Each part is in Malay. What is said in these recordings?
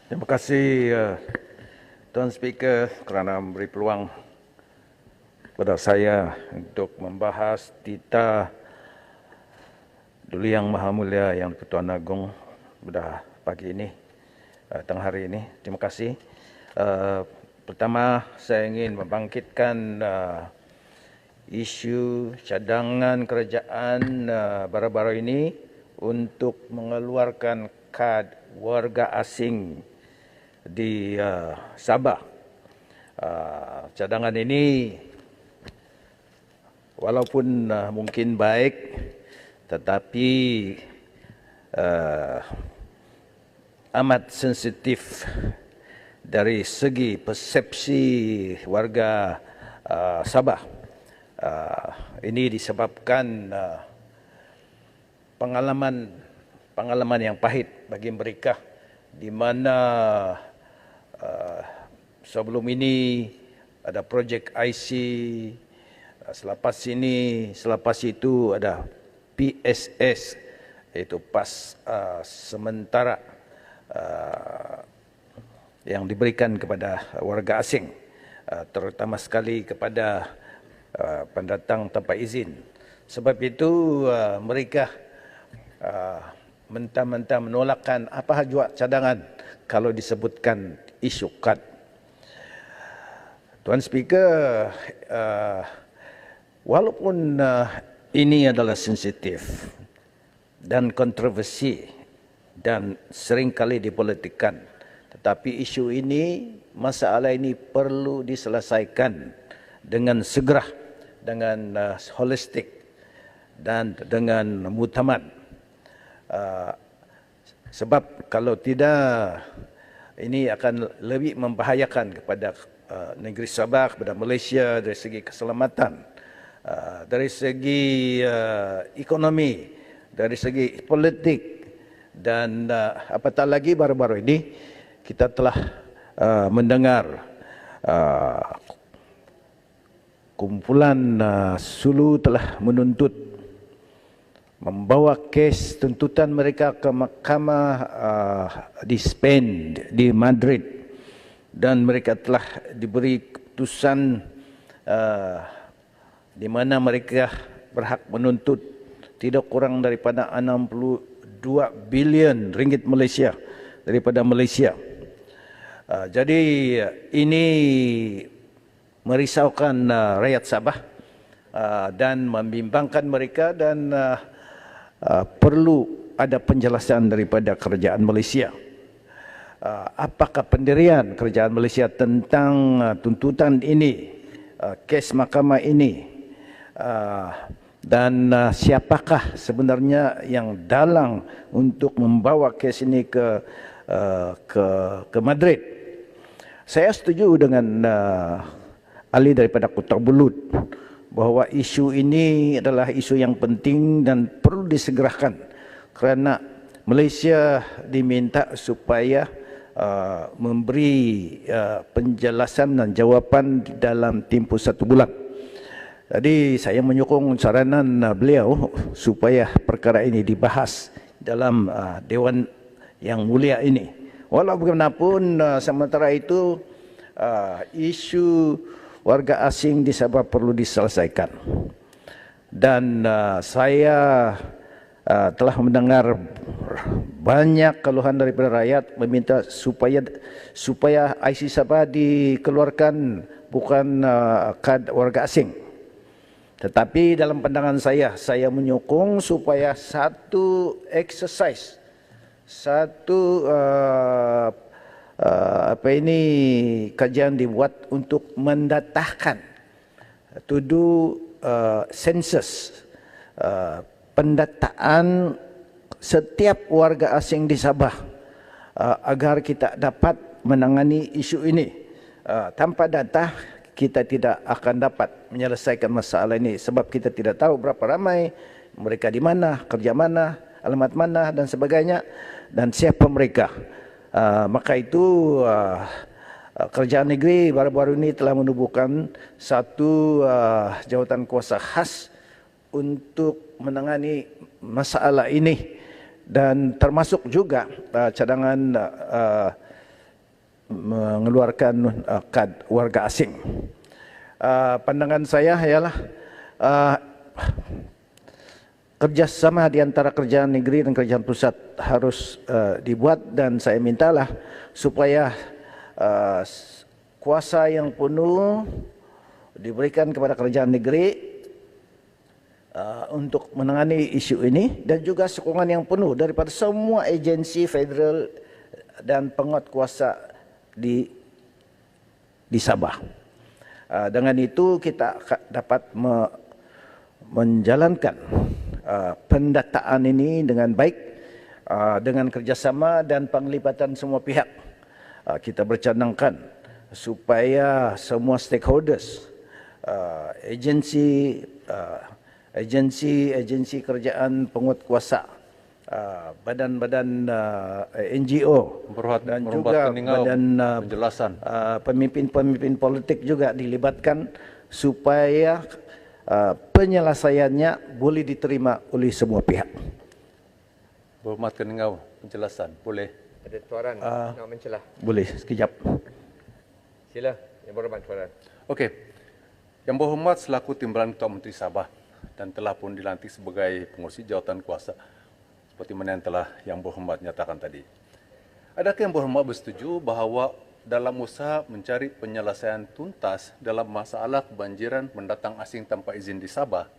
Terima kasih Tuan Speaker kerana memberi peluang kepada saya untuk membahas titah Duli Yang Maha Mulia Yang Pertuan Agong pada pagi ini, tengah hari ini. Terima kasih. Pertama, saya ingin membangkitkan isu cadangan kerajaan baru-baru ini untuk mengeluarkan kad warga asing di Sabah. Cadangan ini walaupun mungkin baik, tetapi amat sensitif dari segi persepsi warga Sabah. Ini disebabkan pengalaman yang pahit bagi mereka, di mana sebelum ini ada projek IC, selepas itu ada PSS, iaitu PAS sementara yang diberikan kepada warga asing, terutama sekali kepada pendatang tanpa izin. Sebab itu mereka mentah-mentah menolakkan apa jua cadangan kalau disebutkan isu kad. Tuan Speaker, walaupun ini adalah sensitif dan kontroversi dan seringkali dipolitikkan, tetapi isu ini, masalah ini perlu diselesaikan dengan segera, dengan holistik dan dengan muktamad. Sebab kalau tidak, ini akan lebih membahayakan kepada negeri Sabah, kepada Malaysia dari segi keselamatan, dari segi ekonomi, dari segi politik, dan apatah lagi baru-baru ini kita telah mendengar kumpulan Sulu telah menuntut, membawa kes tuntutan mereka ke mahkamah di Spain, di Madrid, dan mereka telah diberi keputusan di mana mereka berhak menuntut tidak kurang daripada 62 bilion ringgit Malaysia daripada Malaysia. Jadi ini merisaukan rakyat Sabah dan membimbangkan mereka, dan perlu ada penjelasan daripada kerajaan Malaysia. Apakah pendirian kerajaan Malaysia tentang tuntutan ini, kes mahkamah ini, dan siapakah sebenarnya yang dalang untuk membawa kes ini ke Madrid. Saya setuju dengan ahli daripada Kota Belud bahawa isu ini adalah isu yang penting dan perlu disegerakan, kerana Malaysia diminta supaya memberi penjelasan dan jawapan dalam tempoh 1 bulan. Jadi saya menyokong saranan beliau supaya perkara ini dibahas dalam Dewan yang mulia ini. Walau bagaimanapun, sementara itu isu warga asing di Sabah perlu diselesaikan. Dan saya telah mendengar banyak keluhan daripada rakyat meminta supaya IC Sabah dikeluarkan, bukan kad warga asing. Tetapi dalam pandangan saya menyokong supaya satu exercise, satu kajian dibuat untuk mendatahkan, to do census, pendataan setiap warga asing di Sabah, agar kita dapat menangani isu ini. Tanpa data kita tidak akan dapat menyelesaikan masalah ini, sebab kita tidak tahu berapa ramai mereka, di mana, kerja mana, alamat mana dan sebagainya, dan siapa mereka. Maka itu kerajaan negeri baru-baru ini telah menubuhkan satu jawatan kuasa khas untuk menangani masalah ini, dan termasuk juga cadangan mengeluarkan kad warga asing. Pandangan saya ialah kerjasama di antara kerajaan negeri dan kerajaan pusat harus dibuat, dan saya mintalah supaya kuasa yang penuh diberikan kepada kerajaan negeri untuk menangani isu ini, dan juga sokongan yang penuh daripada semua agensi federal dan penguat kuasa di Sabah. Dengan itu kita dapat menjalankan pendataan ini dengan baik, dengan kerjasama dan penglibatan semua pihak. Kita bercadangkan supaya semua stakeholders, agensi kerajaan penguat kuasa, badan-badan NGO dan juga badan pemimpin-pemimpin politik juga dilibatkan supaya penyelesaiannya boleh diterima oleh semua pihak. Berhormat Keningau, penjelasan boleh. Ada tuaran nak mencelah. Boleh sekejap. Sila, Yang Berhormat tuaran. Okey. Yang Berhormat selaku Timbalan Ketua Menteri Sabah dan telah pun dilantik sebagai pengurusi jawatan kuasa seperti mana yang telah Yang Berhormat nyatakan tadi. Adakah Yang Berhormat bersetuju bahawa dalam usaha mencari penyelesaian tuntas dalam masalah kebanjiran pendatang asing tanpa izin di Sabah,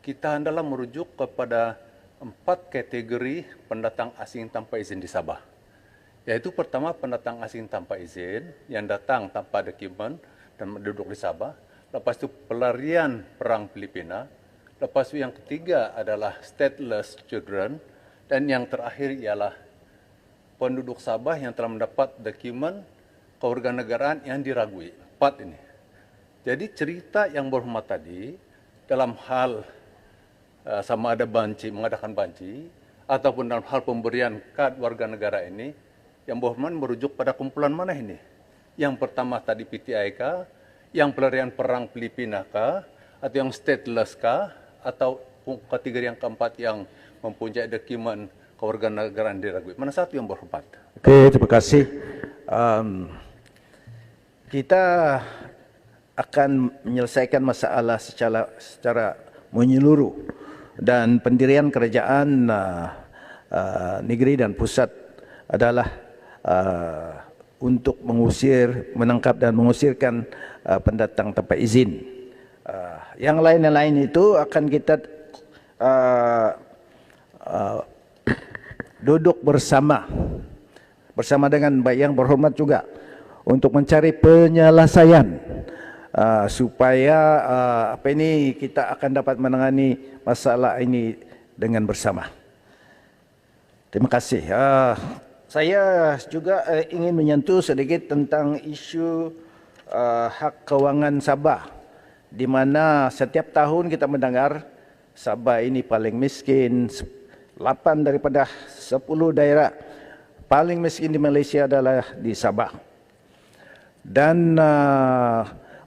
kita hendaklah merujuk kepada 4 kategori pendatang asing tanpa izin di Sabah. Iaitu pertama, pendatang asing tanpa izin yang datang tanpa dokumen dan menduduk di Sabah. Lepas itu pelarian perang Filipina. Lepas itu yang ketiga adalah stateless children. Dan yang terakhir ialah penduduk Sabah yang telah mendapat dokumen kewarganegaraan yang diragui. 4 ini. Jadi cerita Yang Berhormat tadi dalam hal sama ada mengadakan banci ataupun dalam hal pemberian kad warga negara ini, Yang Berhormat merujuk pada kumpulan mana ini? Yang pertama tadi PTI kah? Yang pelarian perang Filipina kah? Atau yang stateless kah? Atau kategori yang keempat yang mempunyai dokumen kewarganegaraan diragui? Mana satu Yang Berhormat? Okey, terima kasih. Kita akan menyelesaikan masalah secara menyeluruh, dan pendirian kerajaan negeri dan pusat adalah untuk menangkap dan mengusirkan pendatang tanpa izin. Yang lain-lain itu akan kita duduk bersama dengan Yang Berhormat juga untuk mencari penyelesaian supaya kita akan dapat menangani masalah ini dengan bersama. Terima kasih. Saya juga ingin menyentuh sedikit tentang isu hak kewangan Sabah, di mana setiap tahun kita mendengar Sabah ini paling miskin. 8 daripada 10 daerah paling miskin di Malaysia adalah di Sabah. Dan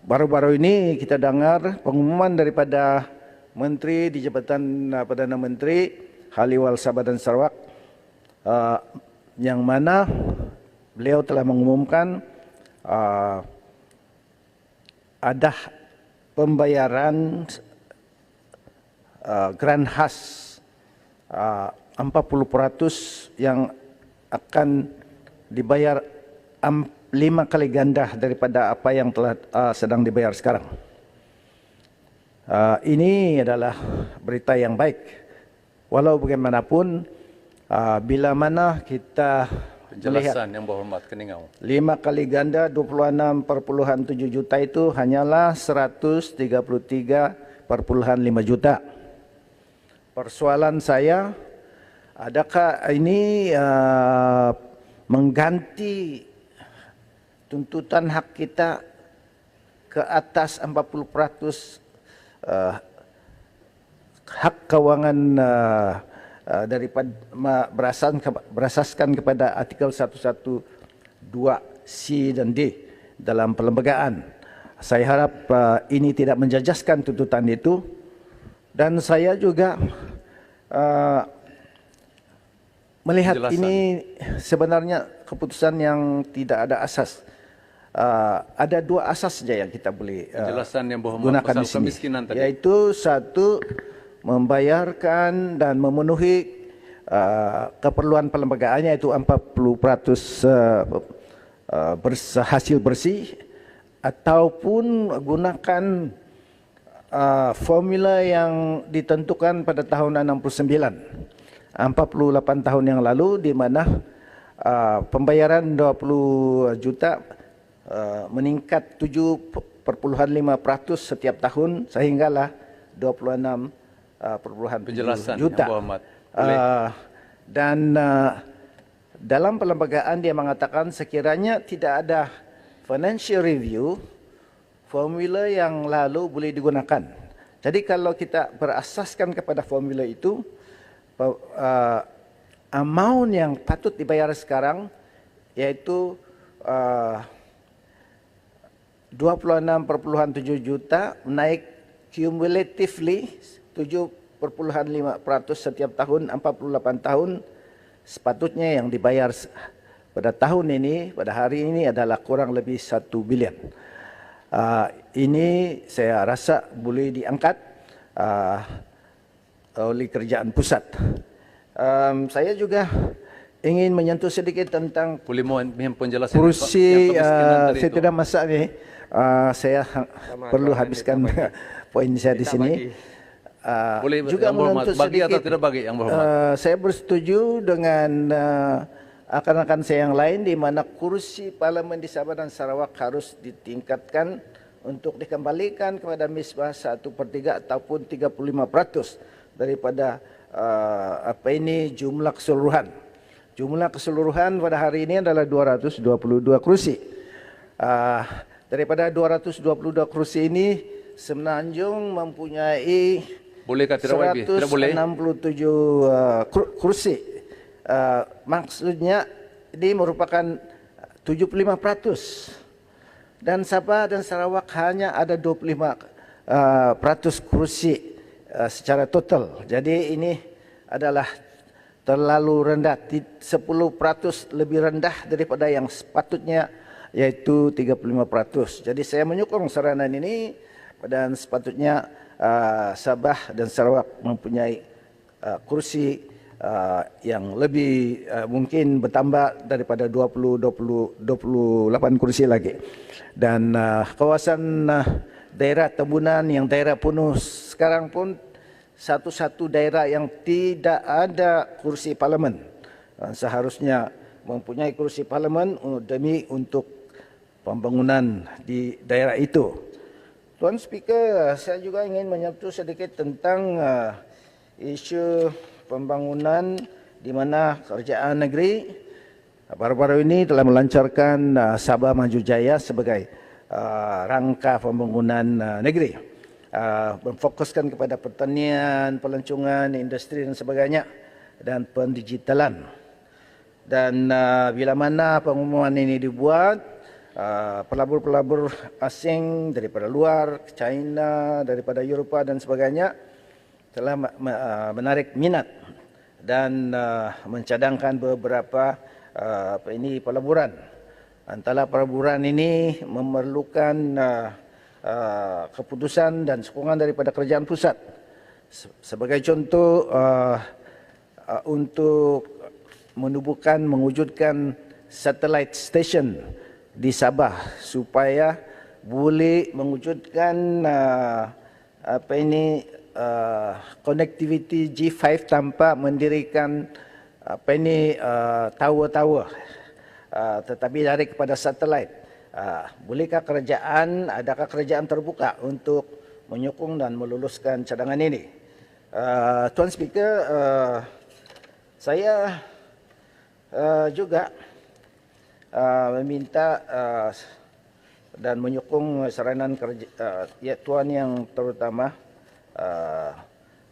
baru-baru ini kita dengar pengumuman daripada Menteri di Jabatan Perdana Menteri Haliwal Sabah dan Sarawak, yang mana beliau telah mengumumkan ada pembayaran grant khas 40% yang akan dibayar 5 kali ganda daripada apa yang telah sedang dibayar sekarang. Ini adalah berita yang baik. Walau bagaimanapun, bila mana kita Penjelasan Yang Berhormat Keningau. 5 kali ganda 26.7 juta itu hanyalah 133.5 juta. Persoalan saya, adakah ini mengganti tuntutan hak kita ke atas 40% hak kewangan daripada berasaskan kepada artikel 112C dan D dalam perlembagaan. Saya harap ini tidak menjajaskan tuntutan itu, dan saya juga melihat penjelasan. ini sebenarnya keputusan yang tidak ada asas. Ada dua asas saja yang kita boleh Penjelasan yang bohong gunakan pasal di sini, kemiskinan tadi. yaitu satu, membayarkan dan memenuhi keperluan perlembagaannya, itu 40% hasil bersih, ataupun gunakan formula yang ditentukan pada tahun 69, 48 tahun yang lalu, di mana pembayaran 20 juta meningkat 7,5% setiap tahun, sehinggalah 26,7 Penjelasan juta. Yang Muhammad. Boleh. Dan dalam perlembagaan dia mengatakan sekiranya tidak ada financial review, formula yang lalu boleh digunakan. Jadi kalau kita berasaskan kepada formula itu, amount yang patut dibayar sekarang yaitu 26,7 juta, naik cumulatively 7,5% setiap tahun, 48 tahun. Sepatutnya yang dibayar pada tahun ini, pada hari ini adalah kurang lebih 1 bilion. Ini saya rasa boleh diangkat oleh kerajaan pusat. Saya juga ingin menyentuh sedikit tentang Boleh mohon penjelasan kursi. yang kemiskinan tadi Saya itu. tidak masak ni. Saya perlu Tuan, habiskan minta poin saya di Minta sini. bagi. Boleh Juga Yang Berhormat, menuntut bagi atau sedikit. tidak bagi Yang Berhormat? Saya bersetuju dengan akan-akan saya yang lain, di mana kursi Parlimen di Sabah dan Sarawak harus ditingkatkan untuk dikembalikan kepada misbah 1/3 ataupun 35% daripada jumlah keseluruhan. Jumlah keseluruhan pada hari ini adalah 222 kursi. Daripada 222 kursi ini, Semenanjung mempunyai Bolehkah tidak YB? Tidak boleh. 167 kursi. Maksudnya ini merupakan 75%. Dan Sabah dan Sarawak hanya ada 25% kursi secara total. Jadi ini adalah terlalu rendah, 10% lebih rendah daripada yang sepatutnya, yaitu 35%. Jadi saya menyokong saranan ini, dan sepatutnya Sabah dan Sarawak mempunyai kursi yang lebih mungkin bertambah daripada 28 kursi lagi. Dan kawasan daerah Tembunan yang daerah penuh sekarang pun satu-satu daerah yang tidak ada kursi parlimen. Seharusnya mempunyai kursi parlimen demi untuk pembangunan di daerah itu. Tuan Speaker, saya juga ingin menyentuh sedikit tentang isu pembangunan, di mana kerajaan negeri baru-baru ini telah melancarkan Sabah Maju Jaya sebagai rangka pembangunan negeri. Memfokuskan kepada pertanian, pelancongan, industri dan sebagainya, dan pendigitalan. Dan bila mana pengumuman ini dibuat, pelabur-pelabur asing daripada luar, China, daripada Eropah dan sebagainya telah menarik minat dan mencadangkan beberapa pelaburan. Antara pelaburan ini memerlukan keputusan dan sokongan daripada kerajaan pusat. Sebagai contoh, untuk menubuhkan, mewujudkan satellite station di Sabah supaya boleh mewujudkan connectivity G5 tanpa mendirikan tower-tower, tetapi dari kepada satelit. Bolehkah kerajaan, adakah kerajaan terbuka untuk menyokong dan meluluskan cadangan ini? Tuan Speaker, saya juga meminta dan menyokong saranan Tuan yang terutama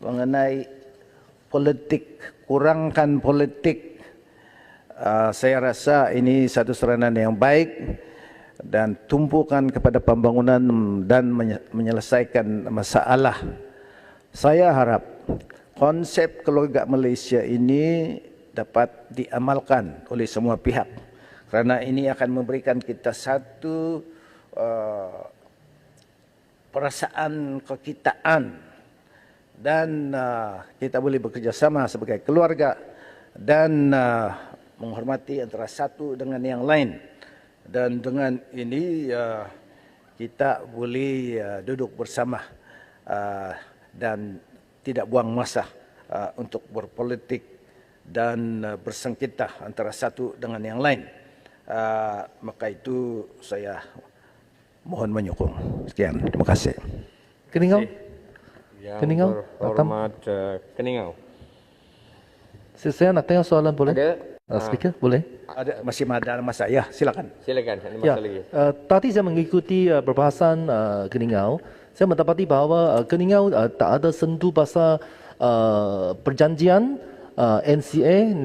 mengenai politik, kurangkan politik. Saya rasa ini satu saranan yang baik, dan tumpukan kepada pembangunan dan menyelesaikan masalah. Saya harap konsep keluarga Malaysia ini dapat diamalkan oleh semua pihak, kerana ini akan memberikan kita satu perasaan kekitaan dan kita boleh bekerjasama sebagai keluarga dan menghormati antara satu dengan yang lain. Dan dengan ini kita boleh duduk bersama dan tidak buang masa untuk berpolitik dan bersengketa antara satu dengan yang lain. Maka itu saya mohon menyokong. Sekian, terima kasih. Keningau? Yang Keningau? berhormat Keningau. Saya nak tanya soalan boleh? Ada? Speaker, boleh? Ada masih ada masa? Ya, silakan. Silakan, ada Ya, masa lagi. tadi saya mengikuti perbahasan Keningau. Saya mendapati bahawa Keningau tak ada sentuh pasal perjanjian NCA,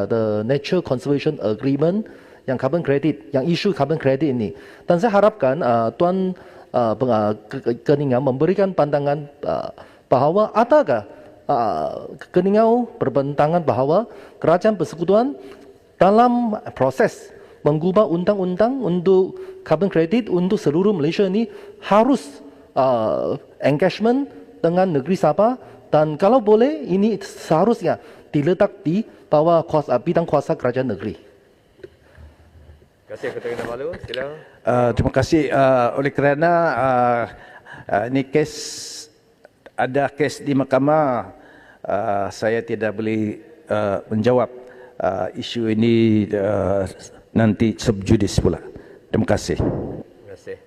the Nature Conservation Agreement, yang carbon credit, yang isu carbon credit ini. Dan saya harapkan Tuan Keningau memberikan pandangan bahawa adakah Keningau berpandangan bahawa kerajaan persekutuan dalam proses mengubah undang-undang untuk carbon credit untuk seluruh Malaysia ini harus engagement dengan negeri Sabah, dan kalau boleh ini seharusnya diletak di bawah bidang kuasa kerajaan negeri. Terima kasih Ketua Kinabalu. Sila. Terima kasih oleh kerana ini ada kes di mahkamah, saya tidak boleh menjawab isu ini nanti sub judice pula. Terima kasih. Terima kasih.